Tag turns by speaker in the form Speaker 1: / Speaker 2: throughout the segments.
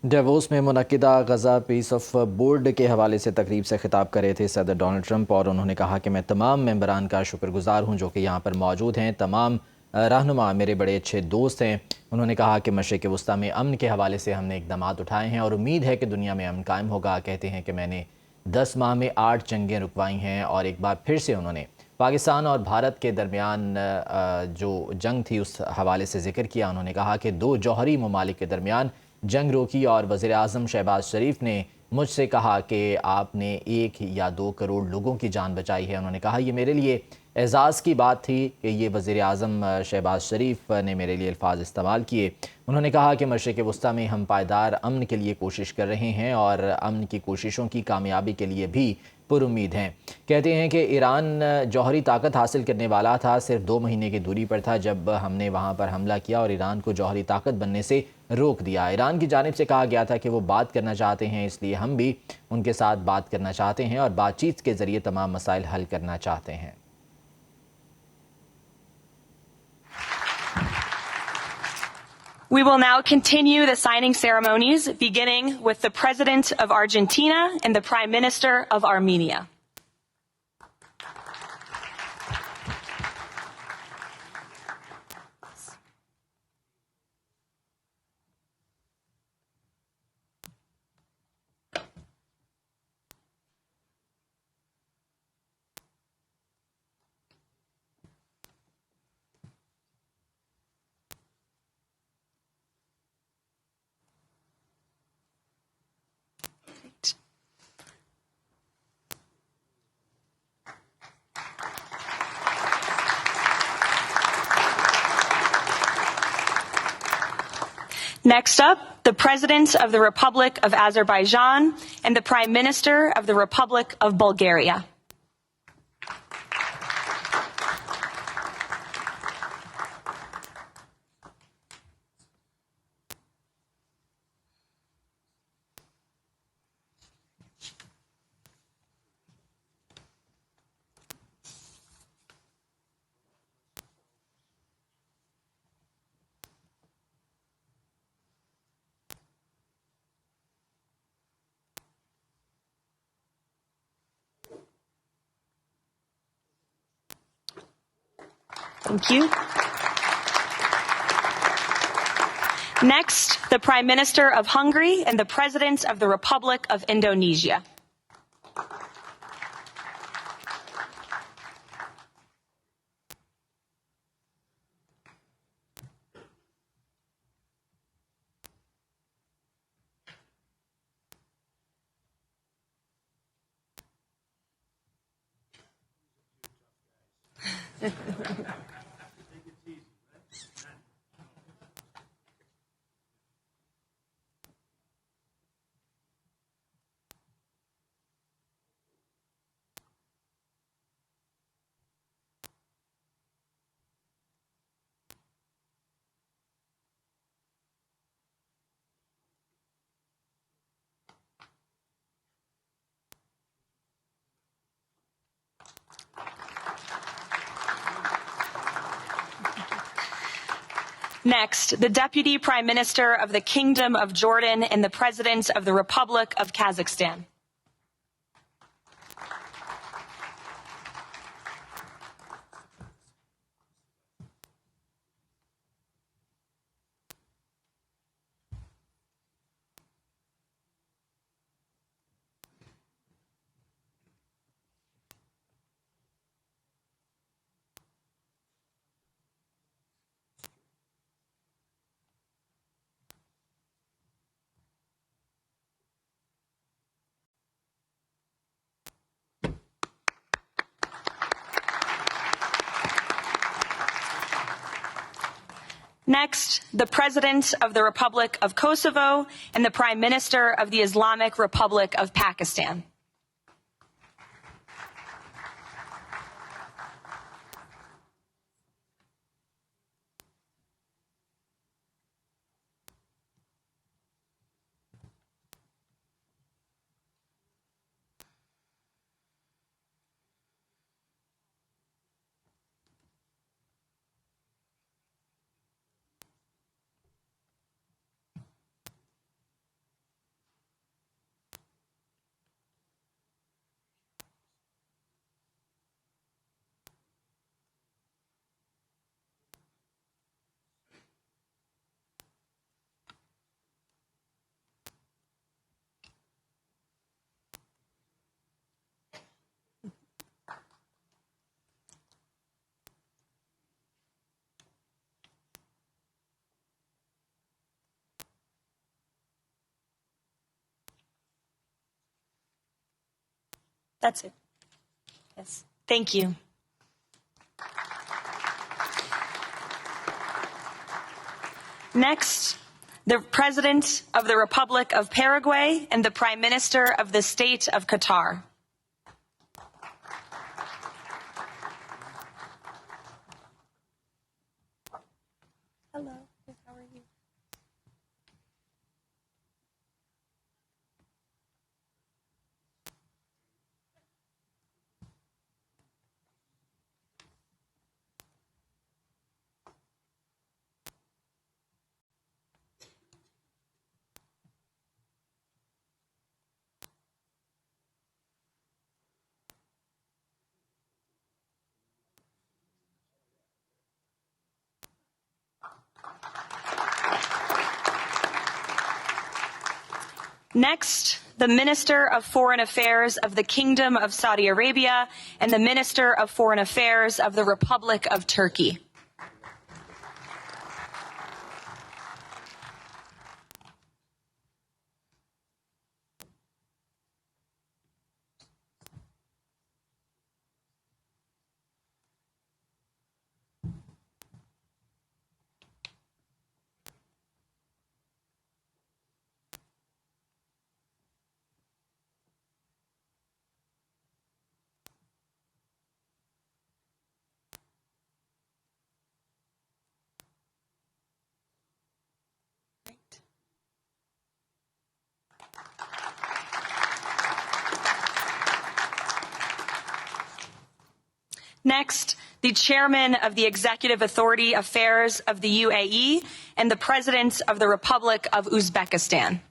Speaker 1: DeVos में मुनक्किदा गजा piece of board के हवाले से तकरीब से खिताब कर रहे थे सदर डोनाल्ड ट्रंप, और उन्होंने कहा कि मैं तमाम मेंबरान का शुक्रगुजार हूँ जो कि यहाँ पर मौजूद हैं। तमाम रहनुमा मेरे बड़े अच्छे दोस्त हैं। उन्होंने कहा कि मशरिक़ वस्ता में अमन के हवाले से हमने इक़दामात उठाए हैं और उम्मीद है कि दुनिया में अमन कायम होगा। कहते हैं कि मैंने 10 माह में 8 जंगें रुकवाई हैं, और एक बार फिर से उन्होंने पाकिस्तान और भारत के दरमियान जो जंग थी उस हवाले से ज़िक्र किया। उन्होंने कहा कि 2 जौहरी ममालिक के दरमियान जंग रोकी, और वज़ीर आज़म शहबाज शरीफ ने मुझसे कहा कि आपने 1 या 2 करोड़ लोगों की जान बचाई है। उन्होंने कहा ये मेरे लिए एज़ाज़ की बात थी कि ये वज़ीर आज़म शहबाज शरीफ ने मेरे लिए अल्फाज इस्तेमाल किए। उन्होंने कहा कि मशरिक़ वस्ता में हम पायदार अमन के लिए कोशिश कर रहे हैं और अमन की कोशिशों की कामयाबी के लिए भी पुरुम्मीद हैं। कहते हैं कि ईरान जौहरी ताकत हासिल करने वाला था, सिर्फ 2 महीने की दूरी पर था जब हमने वहाँ पर हमला किया और ईरान को जौहरी ताकत बनने से रोक दिया। ईरान की जानिब से कहा गया था कि वो बात करना चाहते हैं, इसलिए हम भी उनके साथ बात करना चाहते हैं और बातचीत के ज़रिए तमाम मसाइल हल करना चाहते हैं।
Speaker 2: We will now continue the signing ceremonies, beginning with the President of Argentina and the Prime Minister of Armenia. Next up, the President of the Republic of Azerbaijan and the Prime Minister of the Republic of Bulgaria. Thank you. Next, the Prime Minister of Hungary and the President of the Republic of Indonesia. Next, the Deputy Prime Minister of the Kingdom of Jordan and the President of the Republic of Kazakhstan. Next, the President of the Republic of Kosovo and the Prime Minister of the Islamic Republic of Pakistan. That's it. Yes. Thank you. Next, the President of the Republic of Paraguay and the Prime Minister of the State of Qatar. Hello, how are you? Next, the Minister of Foreign Affairs of the Kingdom of Saudi Arabia and the Minister of Foreign Affairs of the Republic of Turkey. Next, the Chairman of the Executive Authority Affairs of the UAE and the President of the Republic of Uzbekistan.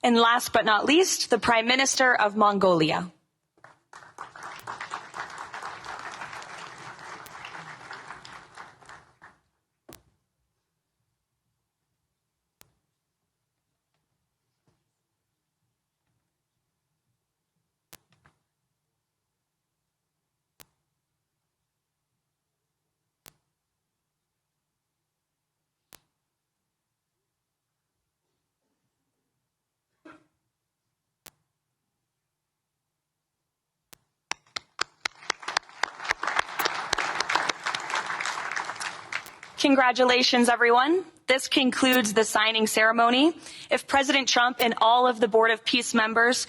Speaker 2: And last but not least, the Prime Minister of Mongolia. Congratulations, everyone. This concludes the signing ceremony. If President Trump and all of the Board of Peace members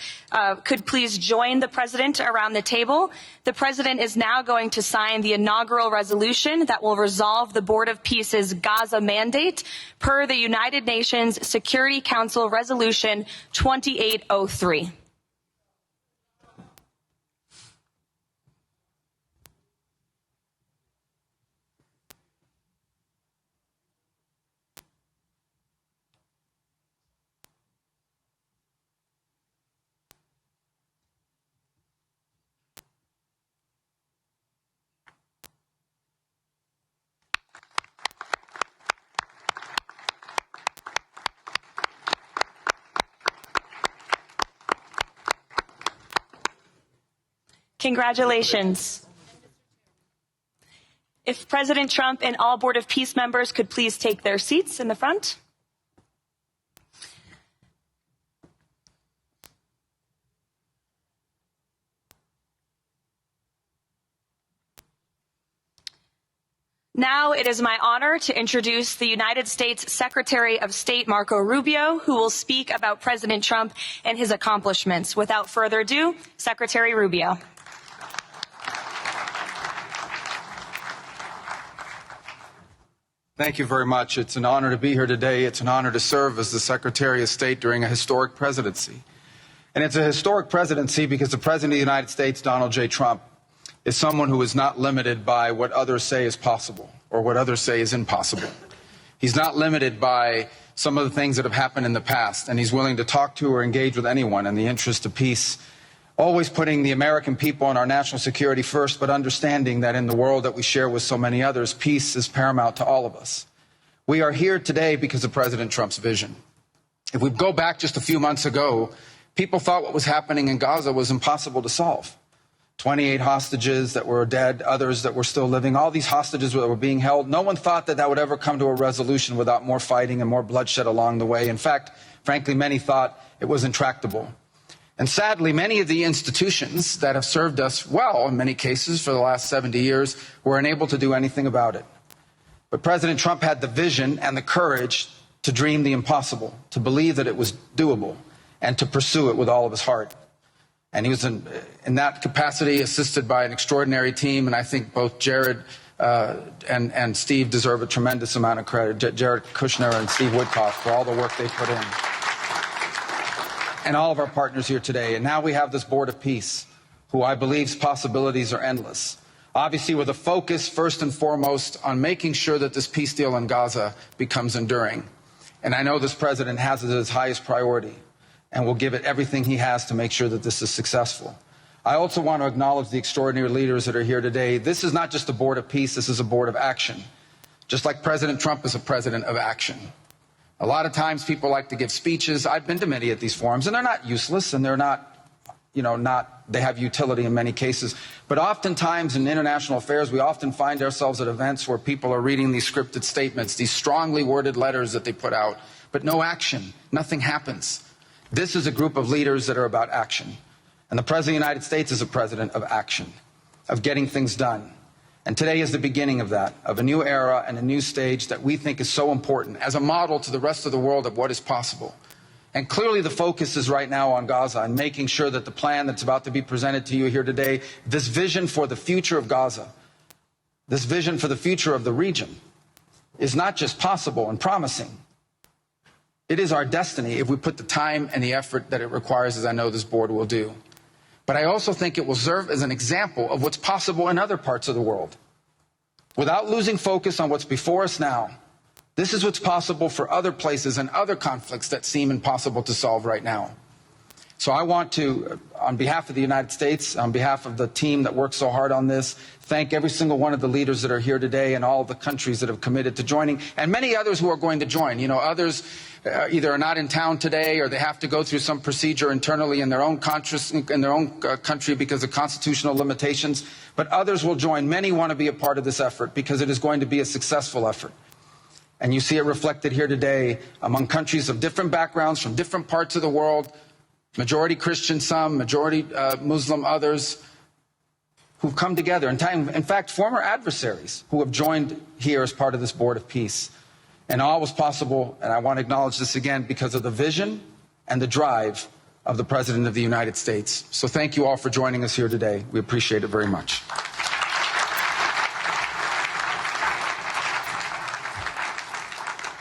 Speaker 2: could please join the President around the table. The President is now going to sign the inaugural resolution that will resolve the Board of Peace's Gaza mandate per the United Nations Security Council Resolution 2803. Congratulations. If President Trump and all Board of Peace members could please take their seats in the front. Now it is my honor to introduce the United States Secretary of State Marco Rubio, who will speak about President Trump and his accomplishments. Without further ado, Secretary Rubio.
Speaker 3: Thank you very much. It's an honor to be here today. It's an honor to serve as the Secretary of State during a historic presidency. And it's a historic presidency because the President of the United States, Donald J. Trump, is someone who is not limited by what others say is possible or what others say is impossible. He's not limited by some of the things that have happened in the past, and he's willing to talk to or engage with anyone in the interest of peace, always putting the American people and our national security first, but understanding that in the world that we share with so many others, peace is paramount to all of us. We are here today because of President Trump's vision. If we go back just a few months ago, people thought what was happening in Gaza was impossible to solve. 28 hostages that were dead, others that were still living, all these hostages that were being held. No one thought that that would ever come to a resolution without more fighting and more bloodshed along the way. In fact, frankly, many thought it was intractable. And sadly, many of the institutions that have served us well in many cases for the last 70 years were unable to do anything about it. But President Trump had the vision and the courage to dream the impossible, to believe that it was doable, and to pursue it with all of his heart. And he was in that capacity assisted by an extraordinary team, and I think both Jared and Steve deserve a tremendous amount of credit, Jared Kushner and Steve Woodcock, for all the work they put in. And all of our partners here today. And now we have this Board of Peace, who I believe's possibilities are endless. Obviously, with a focus, first and foremost, on making sure that this peace deal in Gaza becomes enduring. And I know this president has it as his highest priority, and will give it everything he has to make sure that this is successful. I also want to acknowledge the extraordinary leaders that are here today. This is not just a board of peace, this is a board of action. Just like President Trump is a president of action. A lot of times people like to give speeches. I've been to many of these forums, and they're not useless, and they're not, they have utility in many cases. But oftentimes in international affairs, we often find ourselves at events where people are reading these scripted statements, these strongly worded letters that they put out, but no action, nothing happens. This is a group of leaders that are about action. And the President of the United States is a president of action, of getting things done. And today is the beginning of that, of a new era and a new stage that we think is so important as a model to the rest of the world of what is possible. And clearly the focus is right now on Gaza and making sure that the plan that's about to be presented to you here today, this vision for the future of Gaza, this vision for the future of the region, is not just possible and promising. It is our destiny if we put the time and the effort that it requires, as I know this board will do. But I also think it will serve as an example of what's possible in other parts of the world. Without losing focus on what's before us now, this is what's possible for other places and other conflicts that seem impossible to solve right now. So I want to, on behalf of the United States, on behalf of the team that worked so hard on this, thank every single one of the leaders that are here today and all of the countries that have committed to joining, and many others who are going to join. Others either are not in town today or they have to go through some procedure internally in their own country because of constitutional limitations. But others will join. Many want to be a part of this effort because it is going to be a successful effort. And you see it reflected here today among countries of different backgrounds from different parts of the world, majority Christian some, majority Muslim others, who've come together. In fact, former adversaries who have joined here as part of this Board of Peace. And all was possible, and I want to acknowledge this again, because of the vision and the drive of the President of the United States. So thank you all for joining us here today. We appreciate it very much.